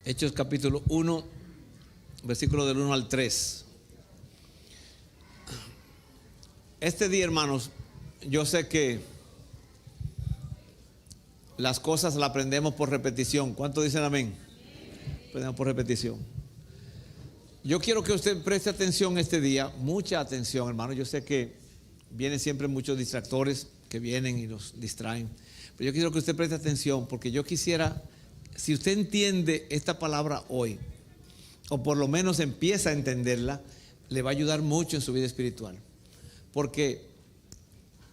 Hechos capítulo 1, versículo del 1 al 3. Este día, hermanos, yo sé que las cosas las aprendemos por repetición. ¿Cuántos dicen amén? Aprendemos por repetición. Yo quiero que usted preste atención este día, mucha atención, hermano. Yo sé que vienen siempre muchos distractores que vienen y nos distraen, pero yo quiero que usted preste atención, porque yo quisiera, si usted entiende esta palabra hoy, o por lo menos empieza a entenderla, le va a ayudar mucho en su vida espiritual. Porque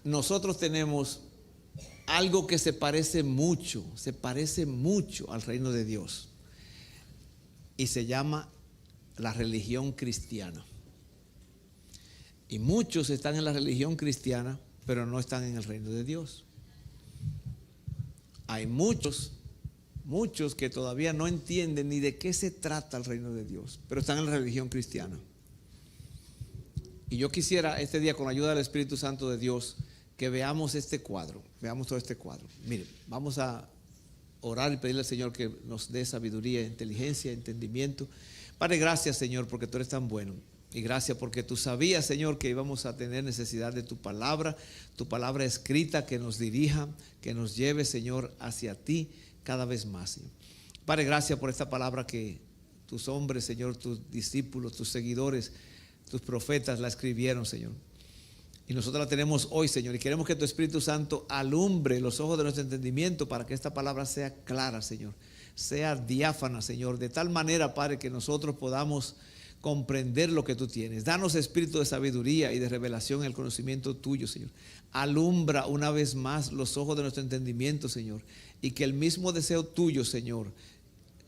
nosotros tenemos algo que se parece mucho al reino de Dios, y se llama la religión cristiana. Y muchos están en la religión cristiana, pero no están en el reino de Dios. Hay muchos que todavía no entienden ni de qué se trata el reino de Dios, pero están en la religión cristiana. Y yo quisiera este día, con la ayuda del Espíritu Santo de Dios, que veamos este cuadro, veamos todo este cuadro. Miren, vamos a orar y pedirle al Señor que nos dé sabiduría, inteligencia, entendimiento. Padre, gracias, Señor, porque tú eres tan bueno. Y gracias porque tú sabías, Señor, que íbamos a tener necesidad de tu palabra escrita, que nos dirija, que nos lleve, Señor, hacia ti cada vez más, Señor. Padre, gracias por esta palabra que tus hombres, Señor, tus discípulos, tus seguidores, tus profetas la escribieron, Señor. Y nosotros la tenemos hoy, Señor, y queremos que tu Espíritu Santo alumbre los ojos de nuestro entendimiento para que esta palabra sea clara, Señor, sea diáfana, Señor, de tal manera, Padre, que nosotros podamos comprender lo que tú tienes. Danos espíritu de sabiduría y de revelación en el conocimiento tuyo, Señor. Alumbra una vez más los ojos de nuestro entendimiento, Señor, y que el mismo deseo tuyo, Señor,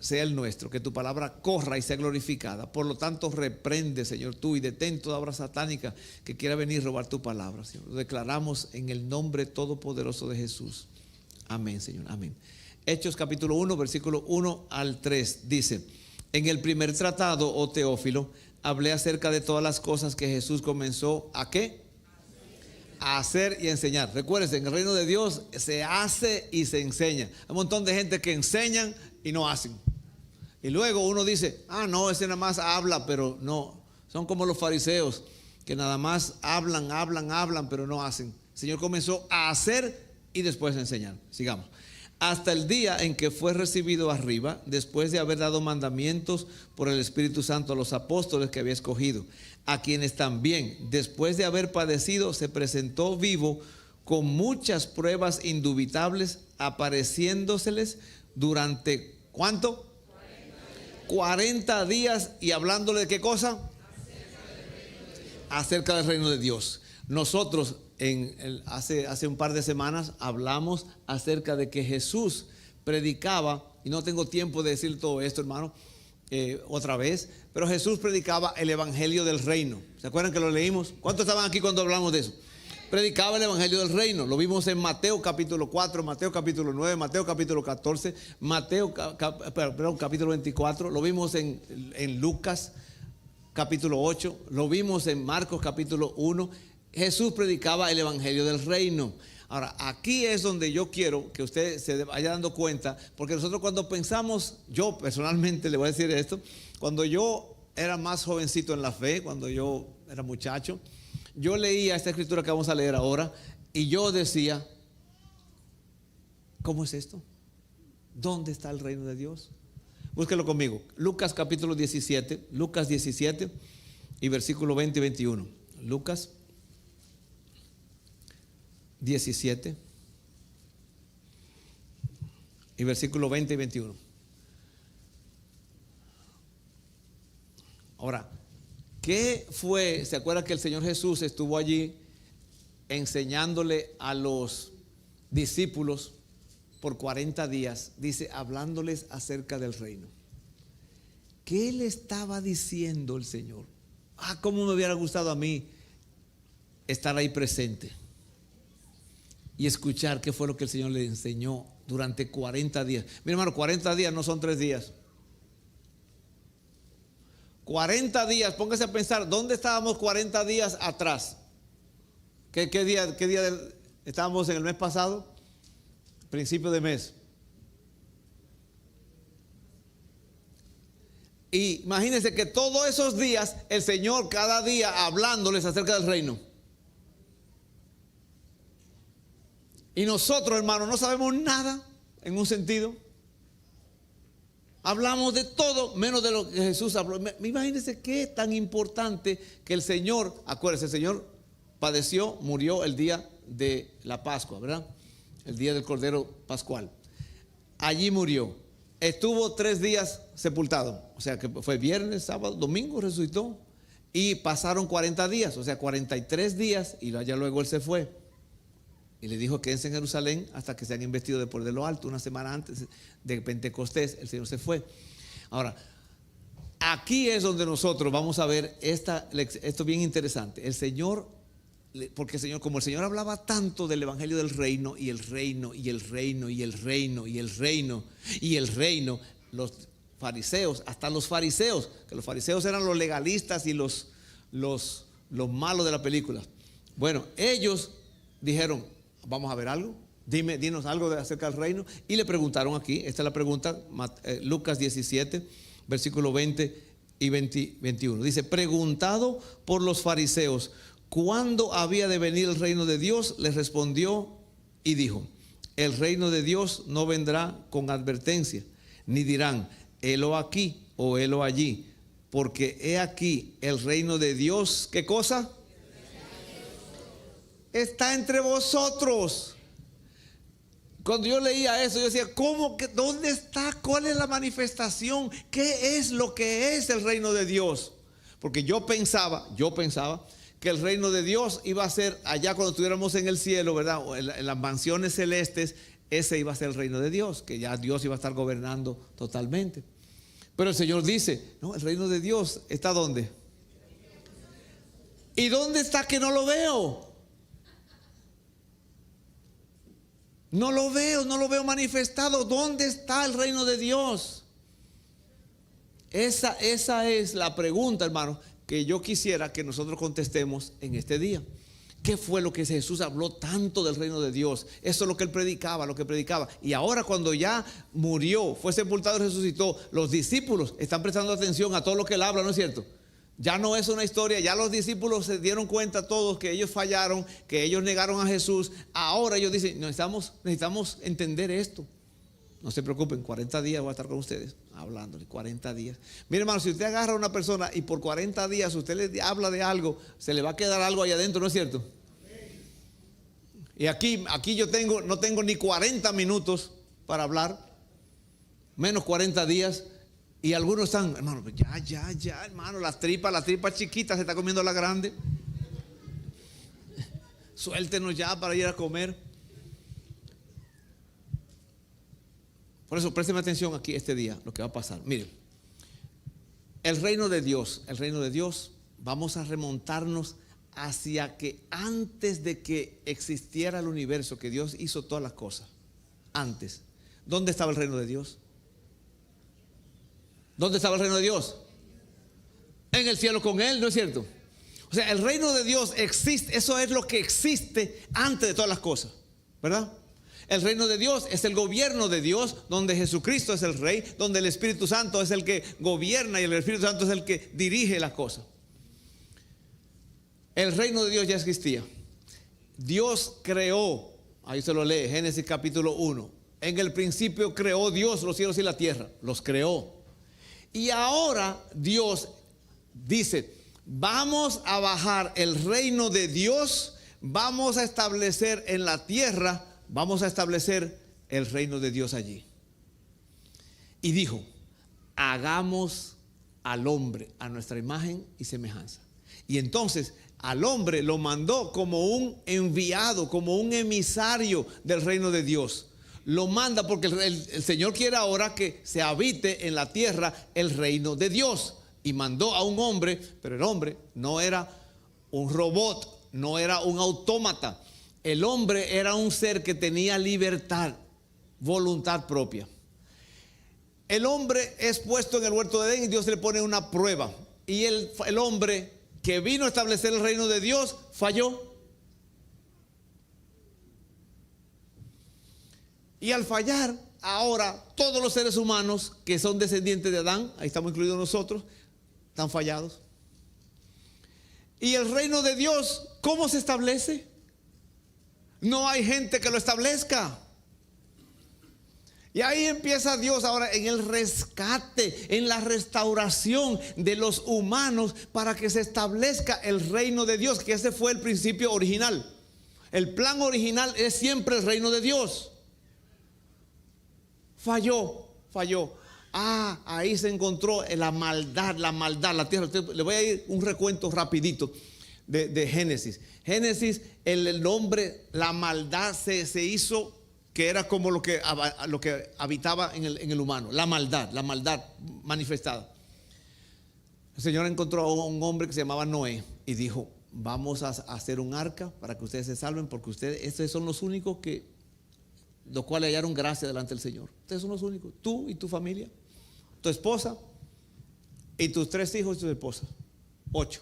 sea el nuestro, que tu palabra corra y sea glorificada. Por lo tanto, reprende, Señor, tú, y detén toda obra satánica que quiera venir a robar tu palabra, Señor. Lo declaramos en el nombre todopoderoso de Jesús. Amén, Señor, amén. Hechos capítulo 1, versículo 1 al 3, dice: en el primer tratado, oh Teófilo, hablé acerca de todas las cosas que Jesús comenzó ¿a qué? A hacer y enseñar. Recuérdense, en el reino de Dios se hace y se enseña. Hay un montón de gente que enseñan y no hacen. Y luego uno dice, no, ese nada más habla, pero no. Son como los fariseos, que nada más hablan, pero no hacen. El Señor comenzó a hacer y después a enseñar. Sigamos. Hasta el día en que fue recibido arriba, después de haber dado mandamientos por el Espíritu Santo a los apóstoles que había escogido, a quienes también, después de haber padecido, se presentó vivo con muchas pruebas indubitables, apareciéndoseles durante, ¿cuánto? 40 días, y hablándole de ¿qué cosa? Acerca del reino de Dios. Nosotros hace un par de semanas hablamos acerca de que Jesús predicaba, y no tengo tiempo de decir todo esto, hermano, otra vez, pero Jesús predicaba el evangelio del reino. ¿Se acuerdan que lo leímos? ¿Cuántos estaban aquí cuando hablamos de eso? Predicaba el evangelio del reino. Lo vimos en Mateo capítulo 4, Mateo capítulo 9, Mateo capítulo 14, capítulo 24. Lo vimos en Lucas capítulo 8. Lo vimos en Marcos capítulo 1. Jesús predicaba el evangelio del reino. Ahora, aquí es donde yo quiero que usted se vaya dando cuenta, porque nosotros cuando pensamos, yo personalmente le voy a decir esto, cuando yo era más jovencito en la fe, cuando yo era muchacho, yo leía esta escritura que vamos a leer ahora, y yo decía, ¿cómo es esto? ¿Dónde está el reino de Dios? Búsquelo conmigo. Lucas capítulo 17, Lucas 17 y versículo 20 y 21. Lucas 17 y versículo 20 y 21. Ahora, ¿qué fue? ¿Se acuerda que el Señor Jesús estuvo allí enseñándole a los discípulos por 40 días? Dice, hablándoles acerca del reino. ¿Qué le estaba diciendo el Señor? Cómo me hubiera gustado a mí estar ahí presente y escuchar qué fue lo que el Señor le enseñó durante 40 días. Mira, hermano, 40 días no son 3 días. 40 días, póngase a pensar, ¿dónde estábamos 40 días atrás? ¿Qué día estábamos en el mes pasado? Principio de mes. Y imagínense que todos esos días el Señor cada día hablándoles acerca del reino. Y nosotros, hermanos, no sabemos nada en un sentido. Hablamos de todo menos de lo que Jesús habló. Imagínense qué tan importante que el Señor, acuérdense, el Señor padeció, murió el día de la Pascua, ¿verdad? El día del Cordero Pascual. Allí murió. Estuvo 3 días sepultado. O sea que fue viernes, sábado, domingo resucitó. Y pasaron 40 días, o sea 43 días. Y ya luego Él se fue. Y le dijo: quédense en Jerusalén hasta que sean investidos de poder de lo alto. Una semana antes de Pentecostés, el Señor se fue. Ahora, aquí es donde nosotros vamos a ver esto bien interesante. El Señor, porque como el Señor hablaba tanto del evangelio del reino, y el reino, y el reino, y el reino, y el reino, y el reino, los fariseos, hasta los fariseos, que los fariseos eran los legalistas y los malos de la película. Bueno, ellos dijeron: vamos a ver algo, dinos algo acerca del reino. Y le preguntaron aquí, esta es la pregunta, Lucas 17, versículo 20 y 21. Dice: preguntado por los fariseos cuándo había de venir el reino de Dios, les respondió y dijo: el reino de Dios no vendrá con advertencia, ni dirán: helo aquí o helo allí, porque he aquí el reino de Dios, ¿qué cosa? Está entre vosotros. Cuando yo leía eso, yo decía: ¿cómo? ¿Dónde está? ¿Cuál es la manifestación? ¿Qué es lo que es el reino de Dios? Porque yo pensaba que el reino de Dios iba a ser allá cuando estuviéramos en el cielo, ¿verdad? O en las mansiones celestes. Ese iba a ser el reino de Dios, que ya Dios iba a estar gobernando totalmente. Pero el Señor dice: no, el reino de Dios está ¿dónde? ¿Y dónde está que no lo veo? No lo veo manifestado. ¿Dónde está el reino de Dios? Esa es la pregunta, hermano, que yo quisiera que nosotros contestemos en este día. ¿Qué fue lo que Jesús habló tanto del reino de Dios? Eso es lo que Él predicaba, Y ahora cuando ya murió, fue sepultado y resucitó, los discípulos están prestando atención a todo lo que Él habla, ¿no es cierto? Ya no es una historia, ya los discípulos se dieron cuenta todos que ellos fallaron, que ellos negaron a Jesús. Ahora ellos dicen: necesitamos entender esto. No se preocupen, 40 días voy a estar con ustedes hablándole, 40 días. Mire, hermano, si usted agarra a una persona y por 40 días usted le habla de algo, se le va a quedar algo ahí adentro, ¿no es cierto? Y aquí yo no tengo ni 40 minutos para hablar, menos 40 días. Y algunos están: hermano, ya, hermano, la tripa chiquita se está comiendo la grande. Suéltenos ya para ir a comer. Por eso, présteme atención aquí este día, lo que va a pasar. Miren, el reino de Dios, vamos a remontarnos hacia que antes de que existiera el universo, que Dios hizo todas las cosas. Antes, ¿dónde estaba el reino de Dios? ¿Dónde estaba el reino de Dios? En el cielo con Él, ¿no es cierto? O sea, el reino de Dios existe, eso es lo que existe antes de todas las cosas, ¿verdad? El reino de Dios es el gobierno de Dios, donde Jesucristo es el Rey, donde el Espíritu Santo es el que gobierna y el Espíritu Santo es el que dirige las cosas. El reino de Dios ya existía. Dios creó, ahí se lo lee, Génesis capítulo 1. En el principio creó Dios los cielos y la tierra, los creó. Y ahora Dios dice: vamos a bajar el reino de Dios, vamos a establecer en la tierra, vamos a establecer el reino de Dios allí. Y dijo: hagamos al hombre a nuestra imagen y semejanza. Y entonces al hombre lo mandó como un enviado, como un emisario del reino de Dios. Lo manda porque el Señor quiere ahora que se habite en la tierra el reino de Dios. Y mandó a un hombre, pero el hombre no era un robot, no era un autómata. El hombre era un ser que tenía libertad, voluntad propia. El hombre es puesto en el huerto de Edén y Dios le pone una prueba. Y el hombre que vino a establecer el reino de Dios falló. Y al fallar, ahora todos los seres humanos que son descendientes de Adán, ahí estamos incluidos nosotros, están fallados. Y el reino de Dios, ¿cómo se establece? No hay gente que lo establezca. Y ahí empieza Dios ahora en el rescate, en la restauración de los humanos para que se establezca el reino de Dios, que ese fue el principio original. El plan original es siempre el reino de Dios. Falló. Ahí se encontró la maldad, la tierra. Le voy a ir un recuento rapidito de Génesis. Génesis, el hombre, la maldad se hizo, que era como lo que habitaba en el humano. La maldad manifestada. El Señor encontró a un hombre que se llamaba Noé y dijo: vamos a hacer un arca para que ustedes se salven, porque estos son los únicos los cuales hallaron gracia delante del Señor. Ustedes son los únicos, tú y tu familia, tu esposa y tus 3 hijos y tu esposa, 8.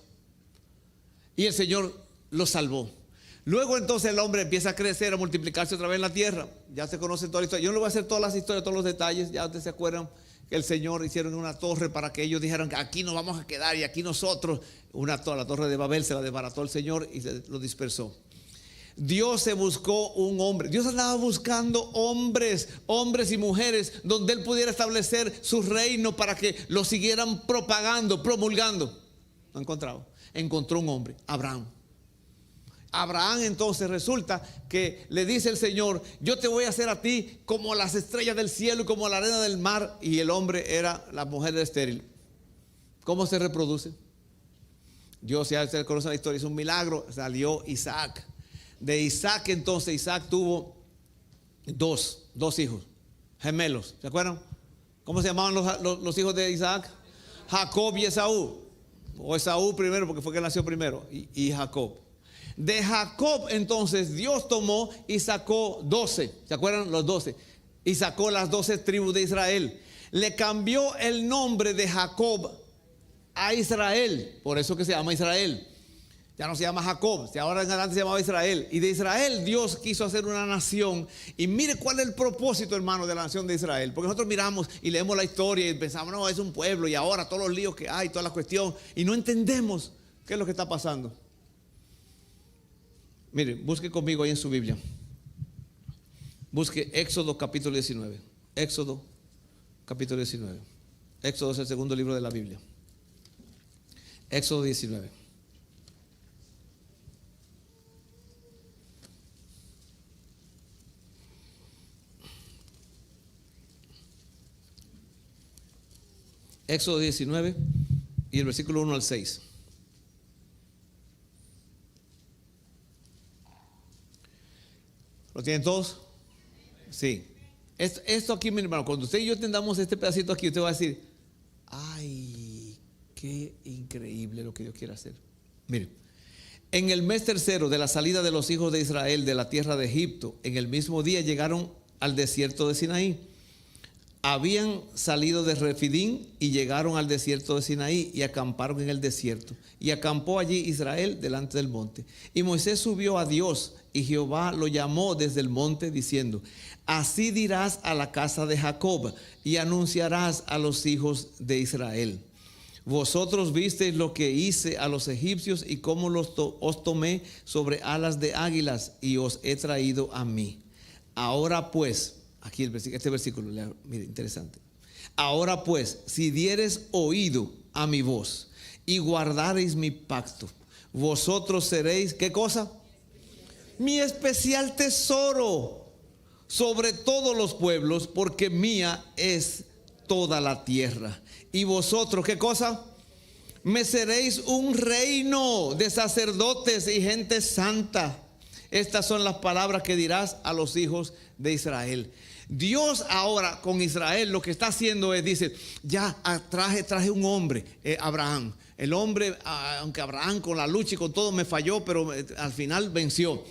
Y el Señor los salvó. Luego entonces el hombre empieza a crecer, a multiplicarse otra vez en la tierra. Ya se conoce toda la historia. Yo no le voy a hacer todas las historias, todos los detalles. Ya ustedes se acuerdan que el Señor hicieron una torre para que ellos dijeran que aquí nos vamos a quedar y aquí nosotros. La torre de Babel se la desbarató el Señor y lo dispersó. Dios se buscó un hombre. Dios andaba buscando hombres y mujeres donde Él pudiera establecer su reino para que lo siguieran propagando, promulgando. No encontraba. Encontró un hombre, Abraham. Abraham entonces resulta que le dice el Señor: yo te voy a hacer a ti como las estrellas del cielo y como la arena del mar. Y el hombre la mujer era estéril. ¿Cómo se reproduce? Dios, ya ustedes conocen la historia, hizo un milagro, salió Isaac. De Isaac entonces, Isaac tuvo dos hijos, gemelos, ¿se acuerdan? ¿Cómo se llamaban los hijos de Isaac? Jacob y Esaú. O Esaú primero, porque fue que nació primero, y Jacob. De Jacob entonces Dios tomó y sacó 12, ¿se acuerdan? Los 12. Y sacó las 12 tribus de Israel. Le cambió el nombre de Jacob a Israel, por eso que se llama Israel. Ya no se llama Jacob, ahora en adelante se llamaba Israel. Y de Israel Dios quiso hacer una nación. Y mire cuál es el propósito, hermano, de la nación de Israel. Porque nosotros miramos y leemos la historia y pensamos: no, es un pueblo, y ahora todos los líos que hay, toda la cuestión, y no entendemos qué es lo que está pasando. Mire, busque conmigo ahí en su Biblia. Busque Éxodo capítulo 19. Éxodo capítulo 19. Éxodo es el segundo libro de la Biblia. Éxodo 19. Éxodo 19 y el versículo 1 al 6. ¿Lo tienen todos? Sí. Esto aquí, mi hermano, cuando usted y yo entendamos este pedacito aquí, usted va a decir: ay, qué increíble lo que Dios quiere hacer. Mire, en el mes tercero de la salida de los hijos de Israel de la tierra de Egipto, en el mismo día llegaron al desierto de Sinaí. Habían salido de Refidín y llegaron al desierto de Sinaí y acamparon en el desierto. Y acampó allí Israel delante del monte. Y Moisés subió a Dios, y Jehová lo llamó desde el monte diciendo: así dirás a la casa de Jacob y anunciarás a los hijos de Israel: vosotros visteis lo que hice a los egipcios y cómo os tomé sobre alas de águilas y os he traído a mí. Ahora pues, aquí este versículo, mire, interesante. Ahora pues, si diereis oído a mi voz y guardareis mi pacto, vosotros seréis, ¿qué cosa? Mi especial tesoro sobre todos los pueblos, porque mía es toda la tierra. Y vosotros, ¿qué cosa? Me seréis un reino de sacerdotes y gente santa. Estas son las palabras que dirás a los hijos de Israel. Dios ahora con Israel lo que está haciendo es, dice: ya traje un hombre, Abraham. El hombre, aunque Abraham con la lucha y con todo me falló, pero al final venció.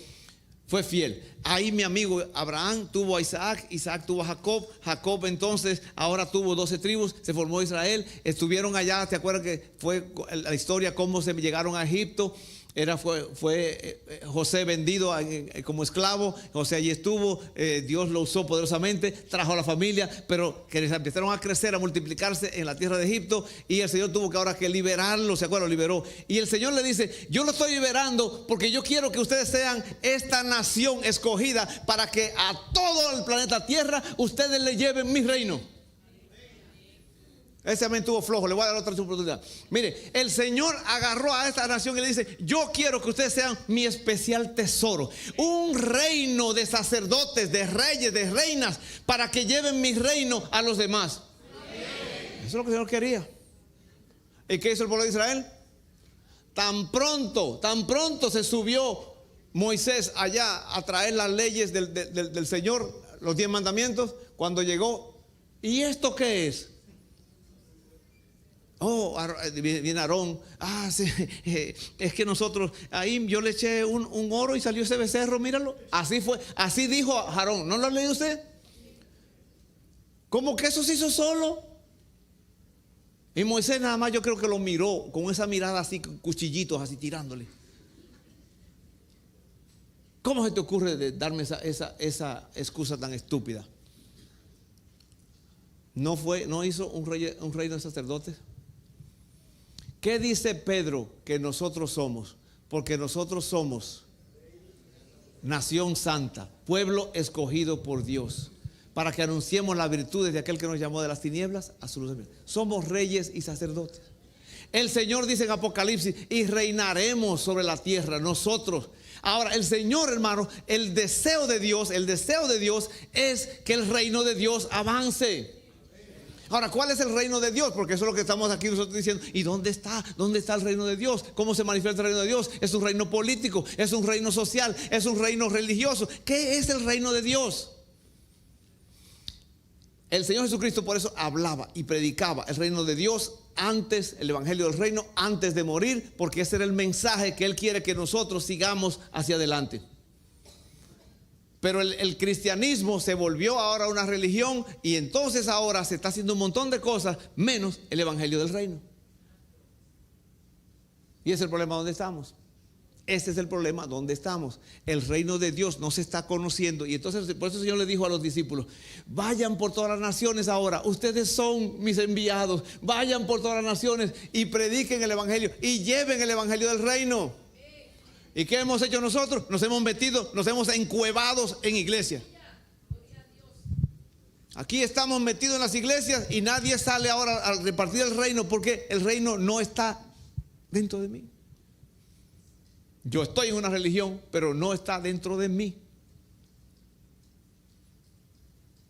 Fue fiel. Ahí mi amigo Abraham tuvo a Isaac, Isaac tuvo a Jacob, Jacob entonces ahora tuvo 12 tribus, se formó Israel, estuvieron allá, ¿te acuerdas que fue la historia cómo se llegaron a Egipto? Fue José vendido como esclavo. José allí estuvo, Dios lo usó poderosamente, trajo a la familia, pero que empezaron a crecer, a multiplicarse en la tierra de Egipto, y el Señor tuvo que ahora que liberarlo. ¿Se acuerdan? Lo liberó, y el Señor le dice: yo lo estoy liberando porque yo quiero que ustedes sean esta nación escogida para que a todo el planeta Tierra ustedes le lleven mi reino. Ese amén tuvo flojo, le voy a dar otra oportunidad. Mire, el Señor agarró a esta nación y le dice: yo quiero que ustedes sean mi especial tesoro, un reino de sacerdotes, de reyes, de reinas, para que lleven mi reino a los demás. Eso es lo que el Señor quería. ¿Y qué hizo el pueblo de Israel? Tan pronto se subió Moisés allá a traer las leyes del Señor, los 10 mandamientos. Cuando llegó: ¿y esto qué es? Oh, viene Aarón. Sí, es que nosotros, ahí yo le eché un oro y salió ese becerro, míralo. Así fue, así dijo Aarón. ¿No lo ha leído usted? ¿Cómo que eso se hizo solo? Y Moisés nada más, yo creo que lo miró con esa mirada así, con cuchillitos así tirándole. ¿Cómo se te ocurre darme esa excusa tan estúpida? ¿No hizo un reino de sacerdotes? ¿Qué dice Pedro que nosotros somos? Porque nosotros somos nación santa, pueblo escogido por Dios, para que anunciemos las virtudes de aquel que nos llamó de las tinieblas a su luz. Somos reyes y sacerdotes. El Señor dice en Apocalipsis: y reinaremos sobre la tierra nosotros. Ahora, el Señor, hermano, el deseo de Dios es que el reino de Dios avance. Ahora, ¿cuál es el reino de Dios? Porque eso es lo que estamos aquí nosotros diciendo. ¿Y dónde está? ¿Dónde está el reino de Dios? ¿Cómo se manifiesta el reino de Dios? ¿Es un reino político? ¿Es un reino social? ¿Es un reino religioso? ¿Qué es el reino de Dios? El Señor Jesucristo por eso hablaba y predicaba el reino de Dios antes, el evangelio del reino, antes de morir, porque ese era el mensaje que Él quiere que nosotros sigamos hacia adelante. Pero el cristianismo se volvió ahora una religión, y entonces ahora se está haciendo un montón de cosas menos el evangelio del reino. Y ese es el problema donde estamos. Ese es el problema donde estamos. El reino de Dios no se está conociendo, y entonces por eso el Señor le dijo a los discípulos: vayan por todas las naciones ahora, ustedes son mis enviados, vayan por todas las naciones y prediquen el evangelio y lleven el evangelio del reino. ¿Y qué hemos hecho nosotros? Nos hemos metido, nos hemos encuevados en iglesia. Aquí estamos metidos en las iglesias y nadie sale ahora a repartir el reino, porque el reino no está dentro de mí. Yo estoy en una religión, pero no está dentro de mí.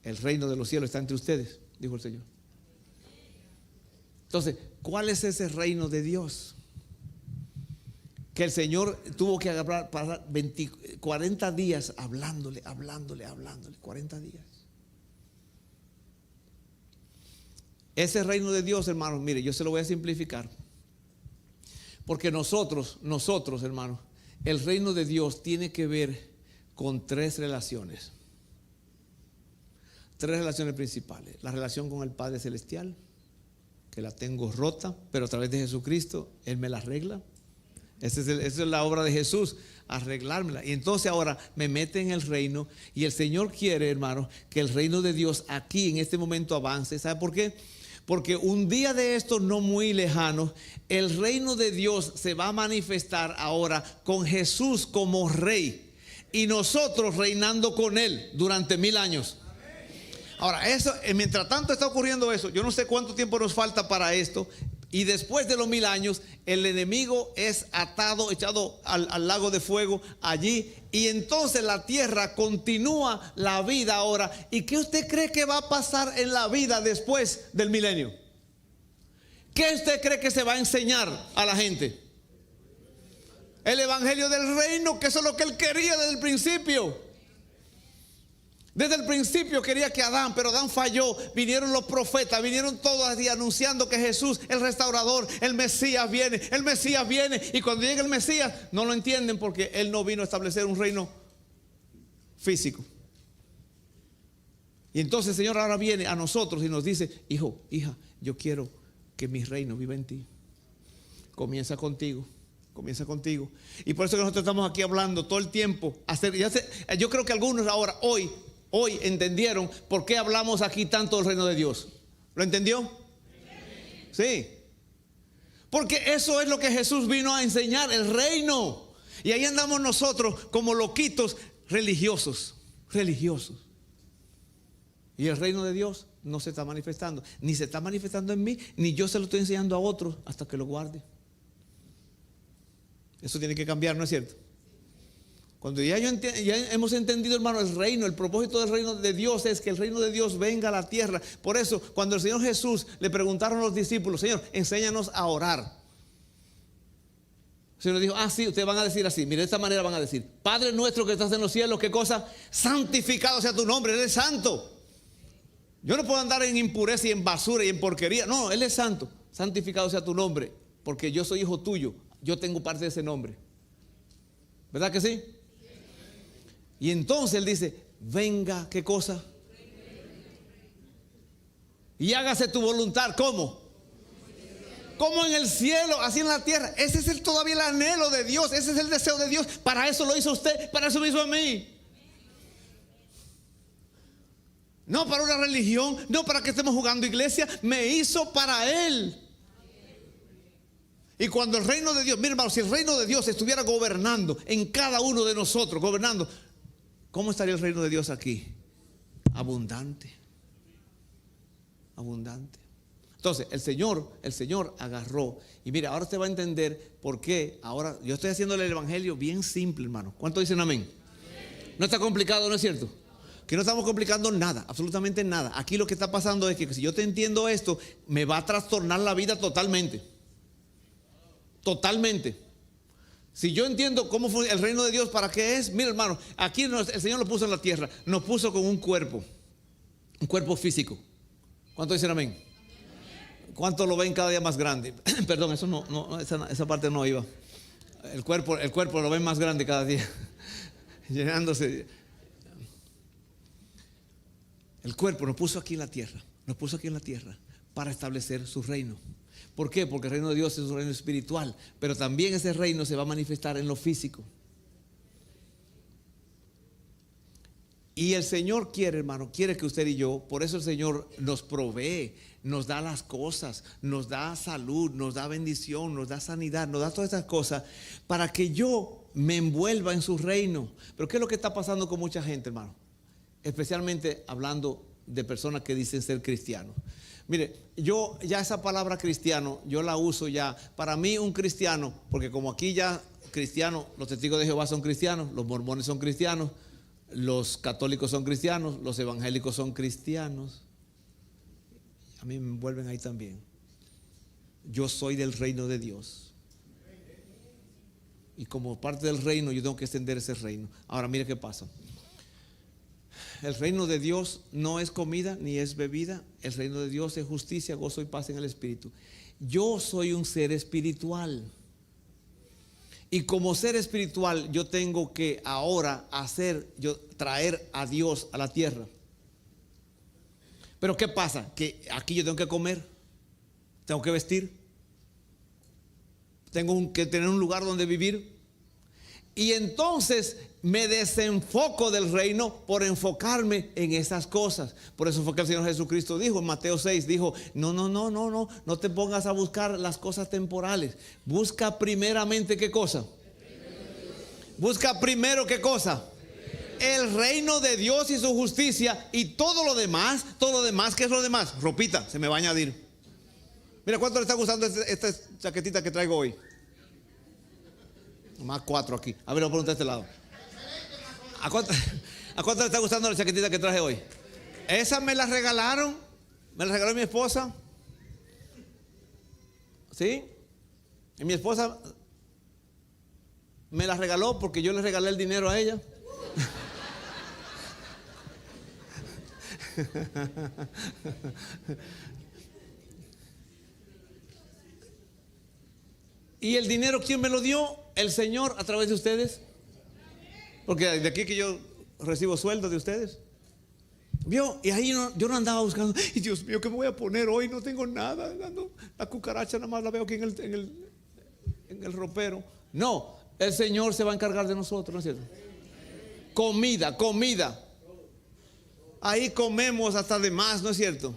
El reino de los cielos está entre ustedes, dijo el Señor. Entonces, ¿cuál es ese reino de Dios? Que el Señor tuvo que agarrar para 40 días hablándole, 40 días. Ese reino de Dios, hermanos, mire, yo se lo voy a simplificar. Porque nosotros, hermanos, el reino de Dios tiene que ver con 3 relaciones. 3 relaciones principales. La relación con el Padre Celestial, que la tengo rota, pero a través de Jesucristo Él me la arregla. Esa es la obra de Jesús, arreglármela. Y entonces ahora me mete en el reino, y el Señor quiere, hermanos, que el reino de Dios aquí en este momento avance. ¿Sabe por qué? Porque un día de estos no muy lejanos, el reino de Dios se va a manifestar ahora con Jesús como rey, y nosotros reinando con Él durante 1000 años. Ahora, eso, mientras tanto está ocurriendo eso, yo no sé cuánto tiempo nos falta para esto. Y después de los 1000 años, el enemigo es atado, echado al lago de fuego allí. Y entonces la tierra continúa la vida ahora. ¿Y qué usted cree que va a pasar en la vida después del milenio? ¿Qué usted cree que se va a enseñar a la gente? El evangelio del reino, que eso es lo que Él quería desde el principio. Desde el principio quería que Adán, pero Adán falló. Vinieron los profetas, vinieron todos así anunciando que Jesús, el restaurador, el Mesías viene. Y cuando llega el Mesías, no lo entienden, porque Él no vino a establecer un reino físico. Y entonces el Señor ahora viene a nosotros y nos dice: hijo, hija, yo quiero que mi reino viva en ti. Comienza contigo. Comienza contigo. Y por eso que nosotros estamos aquí hablando todo el tiempo. Yo creo que algunos ahora, hoy entendieron por qué hablamos aquí tanto del reino de Dios. ¿Lo entendió? Sí. Porque eso es lo que Jesús vino a enseñar, el reino. Y ahí andamos nosotros como loquitos religiosos. Y el reino de Dios no se está manifestando. Ni se está manifestando en mí, ni yo se lo estoy enseñando a otros hasta que lo guarde. Eso tiene que cambiar, ¿no es cierto? Cuando ya hemos entendido, hermano, el reino, el propósito del reino de Dios es que el reino de Dios venga a la tierra. Por eso, cuando el Señor Jesús le preguntaron a los discípulos: Señor, enséñanos a orar. El Señor dijo: sí, ustedes van a decir así. Mire, de esta manera van a decir: Padre nuestro que estás en los cielos, ¿qué cosa? Santificado sea tu nombre, Él es santo. Yo no puedo andar en impureza y en basura y en porquería. No, Él es santo. Santificado sea tu nombre, porque yo soy hijo tuyo. Yo tengo parte de ese nombre. ¿Verdad que sí? Y entonces Él dice: venga, ¿qué cosa? Y hágase tu voluntad. ¿Cómo? Como en el cielo, así en la tierra. Ese es todavía el anhelo de Dios. Ese es el deseo de Dios. Para eso lo hizo usted, para eso me hizo a mí. No para una religión, no para que estemos jugando iglesia. Me hizo para Él. Y cuando el reino de Dios, mire hermano, si el reino de Dios estuviera gobernando en cada uno de nosotros, gobernando, ¿cómo estaría el reino de Dios aquí? Abundante. Abundante. Entonces el Señor agarró. Y mire, ahora usted va a entender por qué. Ahora yo estoy haciéndole el evangelio bien simple, hermano. ¿Cuántos dicen amén? No está complicado, ¿no es cierto? Que no estamos complicando nada, absolutamente nada. Aquí lo que está pasando es que si yo te entiendo esto, me va a trastornar la vida totalmente. Totalmente. Si yo entiendo cómo fue el reino de Dios, ¿para qué es? Mira hermano, aquí el Señor lo puso en la tierra. Nos puso con un cuerpo físico. ¿Cuántos dicen amén? ¿Cuántos lo ven cada día más grande? Perdón, eso esa parte no iba. El cuerpo lo ven más grande cada día, llenándose. El cuerpo nos puso aquí en la tierra para establecer su reino. ¿Por qué? Porque el reino de Dios es un reino espiritual, pero también ese reino se va a manifestar en lo físico. Y el Señor quiere, hermano, quiere que usted y yo, por eso el Señor nos provee, nos da las cosas, nos da salud, nos da bendición, nos da sanidad, nos da todas estas cosas para que yo me envuelva en su reino. Pero ¿qué es lo que está pasando con mucha gente, hermano? Especialmente hablando de personas que dicen ser cristianos. Mire, yo ya esa palabra cristiano, yo la uso ya. Para mí un cristiano, porque como aquí ya cristiano, los testigos de Jehová son cristianos, los mormones son cristianos, los católicos son cristianos, los evangélicos son cristianos. A mí me envuelven ahí también. Yo soy del reino de Dios. Y como parte del reino, yo tengo que extender ese reino. Ahora, mire qué pasa. El reino de Dios no es comida ni es bebida. El reino de Dios es justicia, gozo y paz en el Espíritu. Yo soy un ser espiritual. Y como ser espiritual yo tengo que ahora traer a Dios a la tierra. Pero ¿qué pasa? Que aquí yo tengo que comer, tengo que vestir, tengo que tener un lugar donde vivir. Y entonces me desenfoco del reino por enfocarme en esas cosas. Por eso fue que el Señor Jesucristo dijo en Mateo 6, dijo: no te pongas a buscar las cosas temporales. Busca primeramente ¿qué cosa? Busca primero ¿qué cosa? El reino de Dios y su justicia, y todo lo demás, ¿qué es lo demás? Ropita, se me va a añadir. Mira, ¿cuánto le está gustando esta chaquetita que traigo hoy? Más 4 aquí. A ver, lo pregunto a este lado. ¿A cuánto le está gustando la chaquetita que traje hoy? Esa me la regalaron. Me la regaló mi esposa. ¿Sí? Y mi esposa me la regaló porque yo le regalé el dinero a ella. ¿Y el dinero quién me lo dio? El Señor a través de ustedes. Porque de aquí que yo recibo sueldo de ustedes. ¿Vio? Y ahí yo no andaba buscando: y Dios mío, ¿qué me voy a poner hoy? No tengo nada. La cucaracha nada más la veo aquí en el ropero. No, el Señor se va a encargar de nosotros, ¿no es cierto? Comida, comida. Ahí comemos hasta de más, ¿no es cierto?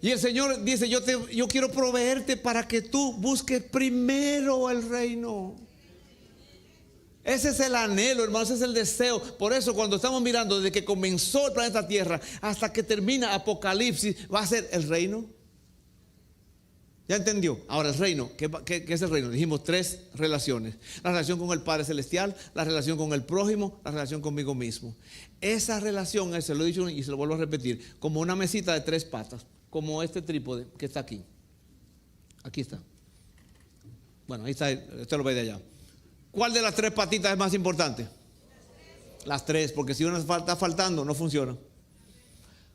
Y el Señor dice, yo quiero proveerte para que tú busques primero el reino. Ese es el anhelo, hermanos, ese es el deseo. Por eso cuando estamos mirando desde que comenzó el planeta Tierra hasta que termina Apocalipsis, va a ser el reino. ¿Ya entendió? Ahora el reino, ¿qué es el reino? Dijimos 3 relaciones. La relación con el Padre Celestial, la relación con el prójimo, la relación conmigo mismo. Esa relación, se lo he dicho y se lo vuelvo a repetir, como una mesita de 3 patas, como este trípode que está aquí. Aquí está. Bueno, ahí está, usted lo ve de allá. ¿Cuál de las 3 patitas es más importante? Las 3, porque si una está faltando, no funciona.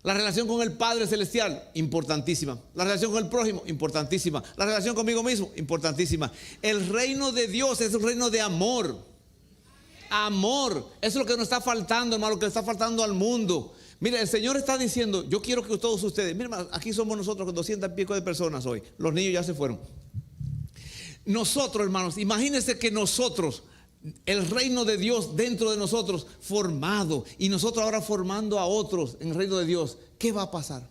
La relación con el Padre Celestial, importantísima. La relación con el prójimo, importantísima. La relación conmigo mismo, importantísima. El reino de Dios es un reino de amor. Amor, eso es lo que nos está faltando, hermano, lo que le está faltando al mundo. Mire, el Señor está diciendo, yo quiero que todos ustedes, mire, hermano, aquí somos nosotros con 200 y pico de personas hoy. Los niños ya se fueron. Nosotros, hermanos, imagínense que nosotros, el reino de Dios dentro de nosotros formado, y nosotros ahora formando a otros en el reino de Dios. ¿Qué va a pasar?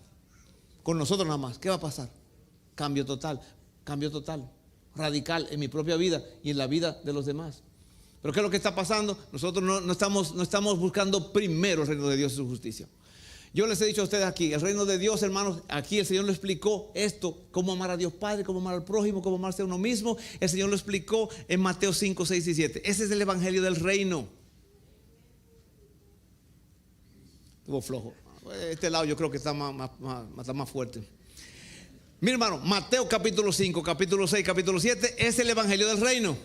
Con nosotros nada más, ¿qué va a pasar? Cambio total, radical en mi propia vida y en la vida de los demás. Pero ¿qué es lo que está pasando? Nosotros no estamos buscando primero el reino de Dios y su justicia. Yo les he dicho a ustedes aquí, el reino de Dios, hermanos, aquí el Señor lo explicó esto, cómo amar a Dios Padre, cómo amar al prójimo, cómo amarse a uno mismo. El Señor lo explicó en Mateo 5, 6 y 7. Ese es el evangelio del reino. Estuvo flojo. Este lado yo creo que está más fuerte. Mira, hermano, Mateo capítulo 5, capítulo 6, capítulo 7 es el evangelio del reino.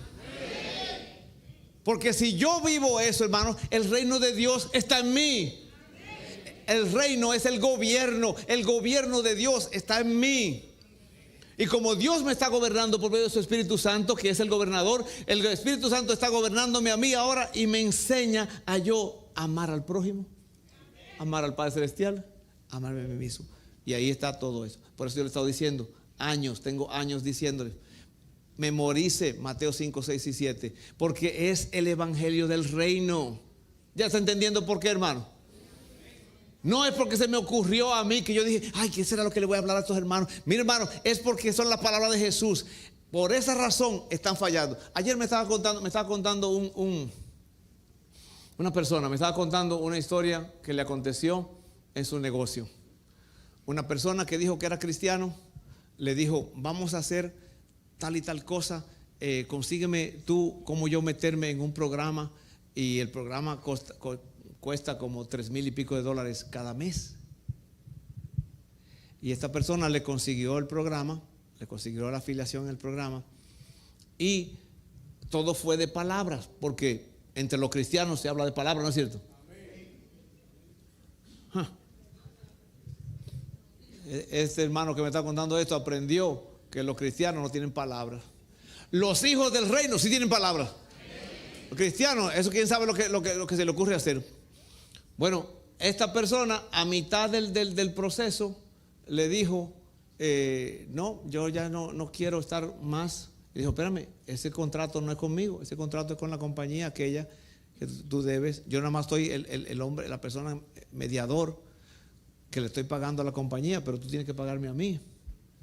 Porque si yo vivo eso, hermano, el reino de Dios está en mí. El reino es el gobierno de Dios está en mí. Y como Dios me está gobernando por medio de su Espíritu Santo, que es el gobernador, el Espíritu Santo está gobernándome a mí ahora y me enseña a yo amar al prójimo, amar al Padre Celestial, amarme a mí mismo. Y ahí está todo eso. Por eso yo le he estado diciendo, tengo años diciéndole, memorice Mateo 5, 6 y 7, porque es el evangelio del reino. ¿Ya está entendiendo por qué, hermano? No es porque se me ocurrió a mí que yo dije, ay, ¿qué será lo que le voy a hablar a estos hermanos? Mira, hermano, es porque son las palabras de Jesús. Por esa razón están fallando. Ayer me estaba contando una persona, me estaba contando una historia que le aconteció en su negocio. Una persona que dijo que era cristiano, le dijo, vamos a hacer tal y tal cosa, consígueme tú cómo yo meterme en un programa, y el programa cuesta como $3,000 y pico cada mes. Y esta persona le consiguió el programa, le consiguió la afiliación en el programa, y todo fue de palabras, porque entre los cristianos se habla de palabras, ¿no es cierto? Este hermano que me está contando esto aprendió que los cristianos no tienen palabras. Los hijos del reino sí tienen palabras. Los cristianos, eso quién sabe lo que se le ocurre hacer. Bueno, esta persona a mitad del proceso le dijo, no, yo ya no quiero estar más. Le dijo, espérame, ese contrato no es conmigo, ese contrato es con la compañía aquella que tú debes. Yo nada más estoy el hombre, la persona mediador que le estoy pagando a la compañía, pero tú tienes que pagarme a mí.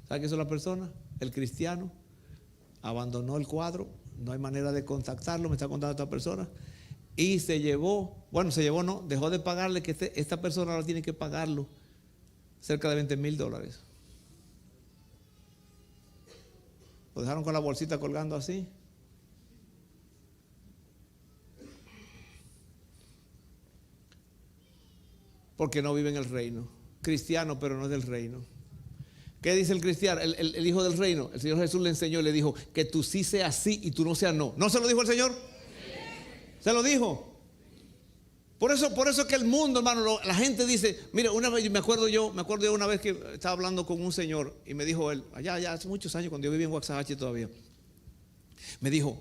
¿Sabes qué es la persona? El cristiano abandonó el cuadro, no hay manera de contactarlo, me está contando esta persona. Y dejó de pagarle, que esta persona ahora tiene que pagarlo cerca de $20,000. Lo dejaron con la bolsita colgando así. Porque no vive en el reino. Cristiano, pero no es del reino. ¿Qué dice el cristiano? El hijo del reino. El Señor Jesús le enseñó, le dijo que tú sí seas sí y tú no seas no. ¿No se lo dijo el Señor? Se lo dijo. Por eso que el mundo, hermano, la gente dice, mira, una vez me acuerdo yo una vez que estaba hablando con un señor y me dijo él, allá hace muchos años cuando yo vivía en Waxahachie todavía, me dijo,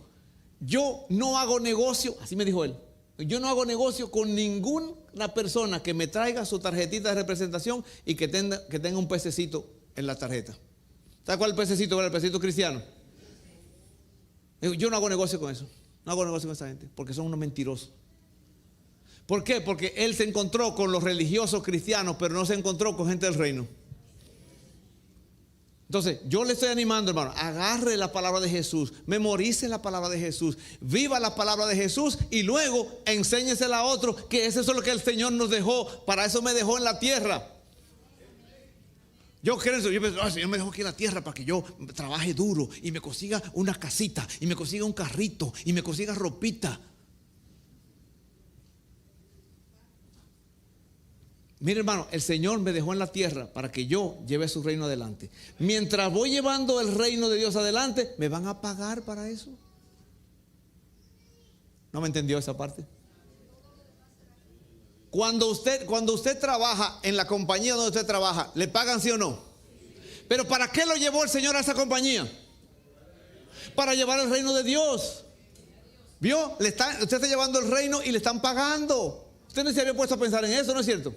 yo no hago negocio, así me dijo él, yo no hago negocio con ninguna persona que me traiga su tarjetita de representación y que tenga un pececito en la tarjeta. ¿Sabe cuál es el pececito? ¿Cuál es el pececito cristiano? Yo no hago negocio con eso. No hago negocio con esa gente porque son unos mentirosos. ¿Por qué? Porque él se encontró con los religiosos cristianos, pero no se encontró con gente del reino. Entonces, yo le estoy animando, hermano, agarre la palabra de Jesús, memorice la palabra de Jesús, viva la palabra de Jesús y luego enséñesela a otro, que eso es lo que el Señor nos dejó, para eso me dejó en la tierra. Yo creo eso, yo pienso, el Señor me dejó aquí en la tierra para que yo trabaje duro y me consiga una casita y me consiga un carrito y me consiga ropita. Mire, hermano, el Señor me dejó en la tierra para que yo lleve su reino adelante. Mientras voy llevando el reino de Dios adelante, ¿me van a pagar para eso? ¿No me entendió esa parte? Cuando usted trabaja en la compañía donde usted trabaja, ¿le pagan sí o no? Pero ¿para qué lo llevó el Señor a esa compañía? Para llevar el reino de Dios. ¿Vio? Usted está llevando el reino y le están pagando. Usted no se había puesto a pensar en eso, ¿no es cierto?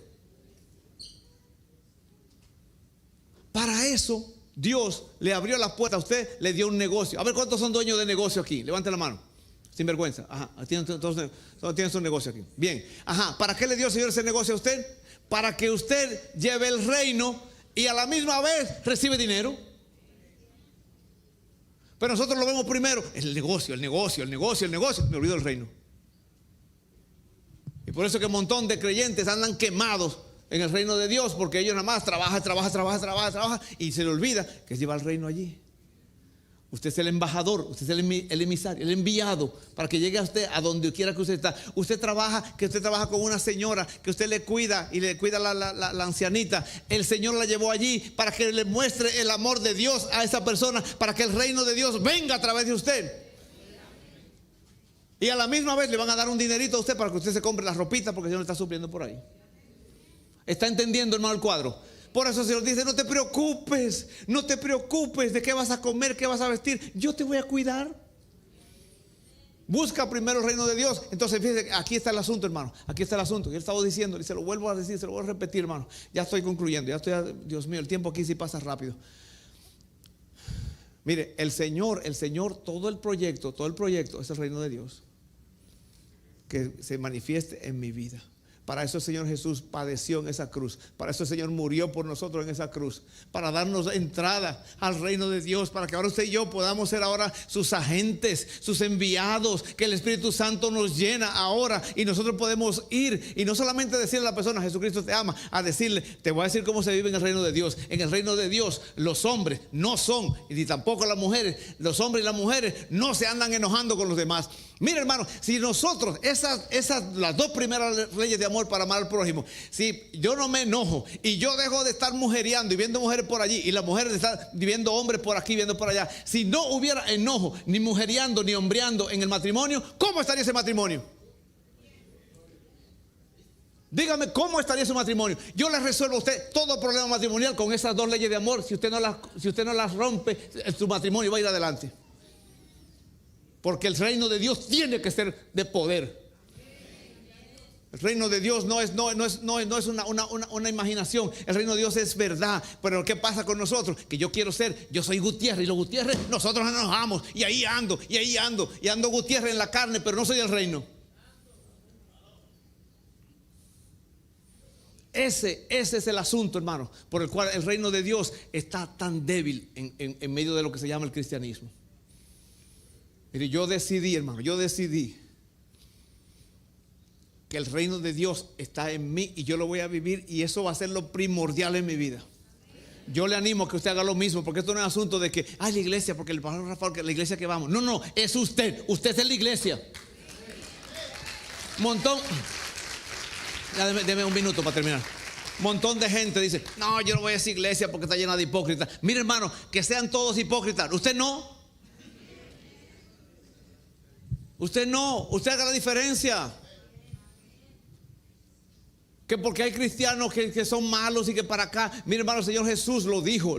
Para eso Dios le abrió la puerta a usted, le dio un negocio. A ver, ¿cuántos son dueños de negocio aquí? Levante la mano. Sin vergüenza. Ajá, todos tienen su negocio aquí. Bien. Ajá, ¿para qué le dio el Señor ese negocio a usted? Para que usted lleve el reino y a la misma vez recibe dinero. Pero nosotros lo vemos primero, el negocio. Me olvido el reino. Y por eso que un montón de creyentes andan quemados en el reino de Dios, porque ellos nada más trabajan y se le olvida que lleva el reino allí. Usted es el embajador, usted es el emisario, el enviado para que llegue a usted a donde quiera que usted está. Usted trabaja con una señora que usted le cuida y le cuida la ancianita. El Señor la llevó allí para que le muestre el amor de Dios a esa persona, para que el reino de Dios venga a través de usted. Y a la misma vez le van a dar un dinerito a usted para que usted se compre la ropita, porque el Señor le está supliendo por ahí. ¿Está entendiendo, hermano, el cuadro? Por eso el Señor dice, no te preocupes de qué vas a comer, qué vas a vestir. Yo te voy a cuidar. Busca primero el reino de Dios. Entonces, fíjese, aquí está el asunto, hermano. Aquí está el asunto. Yo estaba diciendo, y se lo vuelvo a decir, se lo voy a repetir, hermano. Ya estoy concluyendo, Dios mío, el tiempo aquí sí pasa rápido. Mire, el Señor, todo el proyecto es el reino de Dios. Que se manifieste en mi vida. Para eso el Señor Jesús padeció en esa cruz. Para eso el Señor murió por nosotros en esa cruz. Para darnos entrada al reino de Dios. Para que ahora usted y yo podamos ser ahora sus agentes, sus enviados. Que el Espíritu Santo nos llena ahora. Y nosotros podemos ir. Y no solamente decirle a la persona, Jesucristo te ama. A decirle, te voy a decir cómo se vive en el reino de Dios. En el reino de Dios los hombres no son, y ni tampoco las mujeres. Los hombres y las mujeres no se andan enojando con los demás. Mira, hermano, si nosotros, las dos primeras leyes de amor para amar al prójimo, si yo no me enojo y yo dejo de estar mujeriando y viendo mujeres por allí y las mujeres están viendo hombres por aquí, viendo por allá, si no hubiera enojo, ni mujeriando, ni hombreando en el matrimonio, ¿cómo estaría ese matrimonio? Dígame, ¿cómo estaría su matrimonio? Yo le resuelvo a usted todo problema matrimonial con esas dos leyes de amor. Si usted no las rompe, su matrimonio va a ir adelante. Porque el reino de Dios tiene que ser de poder. El reino de Dios no es una imaginación. El reino de Dios es verdad. Pero ¿qué pasa con nosotros? Que yo soy Gutiérrez. Y los Gutiérrez, nosotros nos enojamos. Y ahí ando. Y ando Gutiérrez en la carne, pero no soy el reino. Ese es el asunto, hermano, por el cual el reino de Dios está tan débil en medio de lo que se llama el cristianismo. Mire, yo decidí que el reino de Dios está en mí y yo lo voy a vivir, y eso va a ser lo primordial en mi vida. Yo le animo a que usted haga lo mismo, porque esto no es asunto de que, la iglesia, porque el pastor Rafael, que la iglesia que vamos. No, es usted es la iglesia. Montón, deme un minuto para terminar. Montón de gente dice, no, yo no voy a esa iglesia porque está llena de hipócritas. Mire, hermano, que sean todos hipócritas. Usted no, usted haga la diferencia. Que porque hay cristianos que son malos y que para acá. Mire, hermano, el Señor Jesús lo dijo.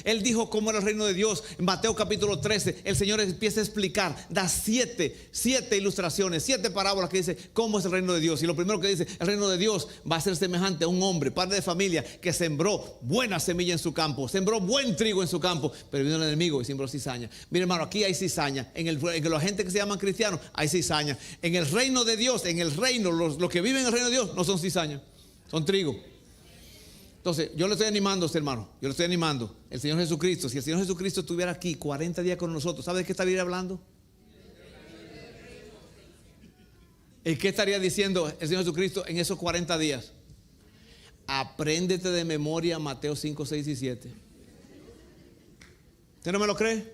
Él dijo cómo era el reino de Dios. En Mateo capítulo 13, el Señor empieza a explicar, da siete ilustraciones, 7 parábolas que dice cómo es el reino de Dios. Y lo primero que dice, el reino de Dios va a ser semejante a un hombre, padre de familia, que sembró buena semilla en su campo, sembró buen trigo en su campo, pero vino el enemigo y sembró cizaña. Mire, hermano, aquí hay cizaña. En la gente que se llaman cristianos hay cizaña. En el reino de Dios, en el reino, los que viven en el reino de Dios no son cizaña, son trigo. Entonces, yo le estoy animando a usted, hermano. Yo le estoy animando. El Señor Jesucristo, si el Señor Jesucristo estuviera aquí 40 días con nosotros, ¿sabe de qué estaría hablando? ¿Y qué estaría diciendo el Señor Jesucristo en esos 40 días? Apréndete de memoria Mateo 5, 6 y 7. ¿Usted no me lo cree?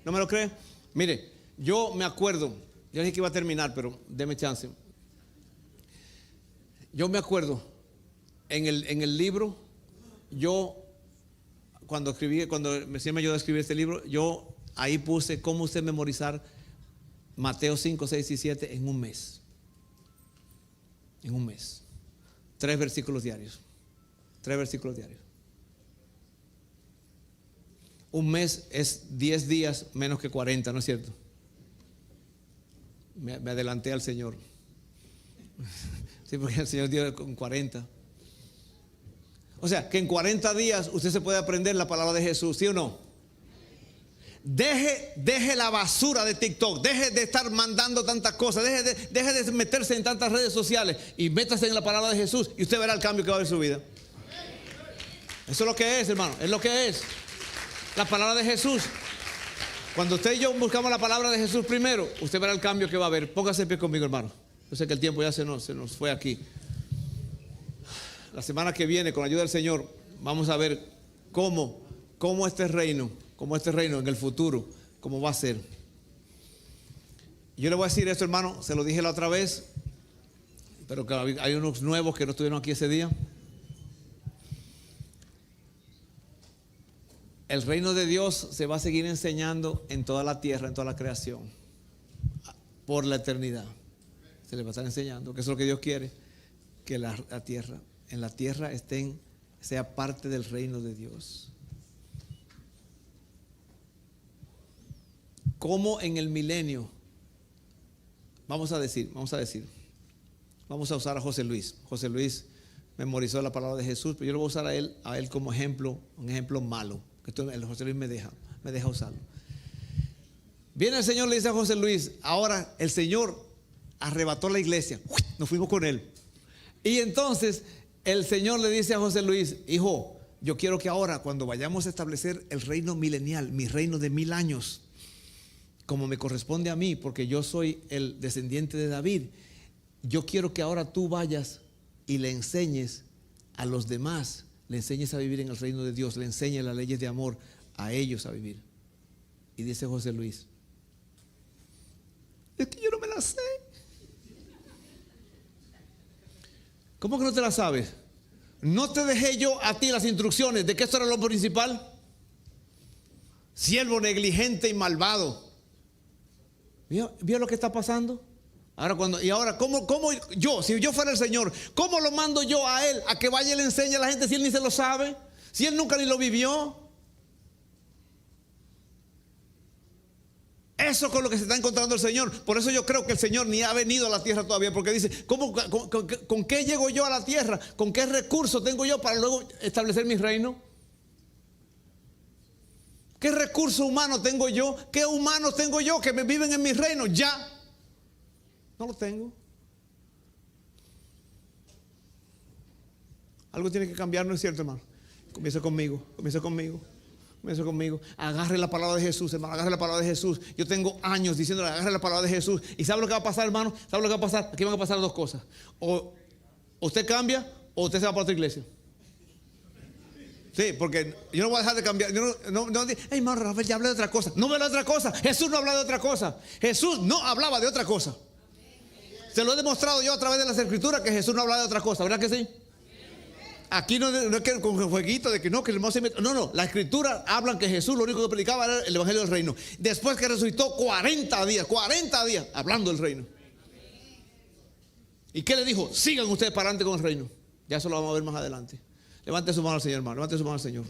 ¿No me lo cree? Mire, yo me acuerdo, yo dije que iba a terminar, pero deme chance. Yo me acuerdo en el libro, yo cuando el Señor me ayudó a escribir este libro, yo ahí puse cómo usted memorizar Mateo 5, 6 y 7 en un mes. En un mes. 3 versículos diarios. 3 versículos diarios. Un mes es 10 días menos que 40, ¿no es cierto? Me adelanté al Señor. Sí, porque el Señor dio con 40. O sea, que en 40 días usted se puede aprender la palabra de Jesús, ¿sí o no? Deje la basura de TikTok, deje de estar mandando tantas cosas, deje de meterse en tantas redes sociales y métase en la palabra de Jesús y usted verá el cambio que va a haber en su vida. Eso es lo que es, hermano, es lo que es. La palabra de Jesús. Cuando usted y yo buscamos la palabra de Jesús primero, usted verá el cambio que va a haber. Póngase en pie conmigo, hermano. Yo sé que el tiempo ya se nos fue aquí. La semana que viene, con la ayuda del Señor, vamos a ver cómo este reino en el futuro, cómo va a ser. Yo le voy a decir esto, hermano, se lo dije la otra vez, pero que hay unos nuevos que no estuvieron aquí ese día. El reino de Dios se va a seguir enseñando en toda la tierra, en toda la creación, por la eternidad. Se le va a estar enseñando, que eso es lo que Dios quiere, que en la tierra sea parte del reino de Dios. Como en el milenio, vamos a usar a José Luis. José Luis memorizó la palabra de Jesús, pero yo lo voy a usar a él como ejemplo, un ejemplo malo, que el José Luis me deja usarlo. Viene el Señor, le dice a José Luis, ahora el Señor arrebató la iglesia, nos fuimos con él. Y entonces el Señor le dice a José Luis, hijo, yo quiero que ahora cuando vayamos a establecer el reino milenial, mi reino de 1000 años, como me corresponde a mí, porque yo soy el descendiente de David, yo quiero que ahora tú vayas y le enseñes a los demás, le enseñes a vivir en el reino de Dios, le enseñes las leyes de amor a ellos a vivir. Y dice José Luis, es que yo no me la sé. ¿Cómo que no te la sabes? ¿No te dejé yo a ti las instrucciones de que esto era lo principal? Siervo negligente y malvado. ¿Vio lo que está pasando? Ahora, ¿cómo yo, si yo fuera el Señor, cómo lo mando yo a él a que vaya y le enseñe a la gente si él ni se lo sabe? Si él nunca ni lo vivió. Eso es con lo que se está encontrando el Señor. Por eso yo creo que el Señor ni ha venido a la tierra todavía, porque dice, ¿con qué llego yo a la tierra? ¿Con qué recursos tengo yo para luego establecer mi reino? ¿Qué recurso humano tengo yo? ¿Qué humanos tengo yo que me viven en mi reino? Ya no lo tengo. Algo tiene que cambiar, ¿no es cierto, hermano? Comienza conmigo. Agarre la palabra de Jesús, hermano. Agarre la palabra de Jesús. Yo tengo años diciéndole, agarre la palabra de Jesús. ¿Y sabe lo que va a pasar, hermano? ¿Sabe lo que va a pasar? Aquí van a pasar dos cosas. O usted cambia o usted se va para otra iglesia. Sí, porque yo no voy a dejar de cambiar. Yo no, hermano Rafael, ya hablé de otra cosa. No me habla de otra cosa. Jesús no hablaba de otra cosa. Jesús no hablaba de otra cosa. Se lo he demostrado yo a través de las escrituras que Jesús no hablaba de otra cosa. ¿Verdad que sí? Aquí no es que con el jueguito de que no, que el hermano se mete. No, la escritura hablan que Jesús lo único que predicaba era el evangelio del reino. Después que resucitó 40 días hablando del reino. ¿Y qué le dijo? Sigan ustedes para adelante con el reino. Ya eso lo vamos a ver más adelante. Levante su mano al Señor, hermano. Levante su mano al Señor.